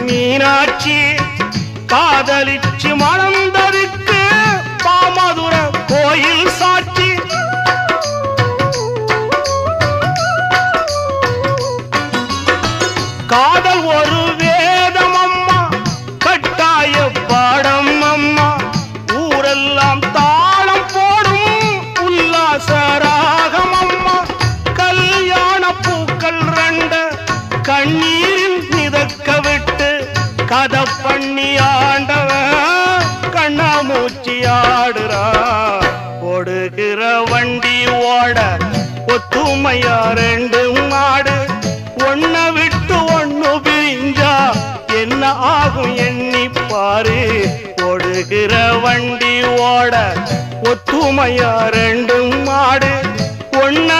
மீனாட்சி காதலிச்சு மணந்ததுக்கு பாமதுர கோயில் சாட்சி. காதல் ஒரு வேதம் அம்மா, கட்டாய பாடம் அம்மா, ஊரெல்லாம் தாளம் போடும் உல்லாசராகம் அம்மா. கல்யாண பூக்கள் ரெண்ட கண்ணீரில் மிதக்க விட்டு கதை பண்ணி ஆண்டவன் கண்ணாமூச்சி ஆடுறா. ஓடுகிற வண்டி ஓட ஒத்துமையா ரெண்டு மாடு, ஒன்ன விட்டு ஒண்ணு பிரிஞ்சா என்ன ஆகும் எண்ணி பாரு. ஓடுகிற வண்டி ஓட ஒத்துமையா ரெண்டு மாடு, ஒன்ன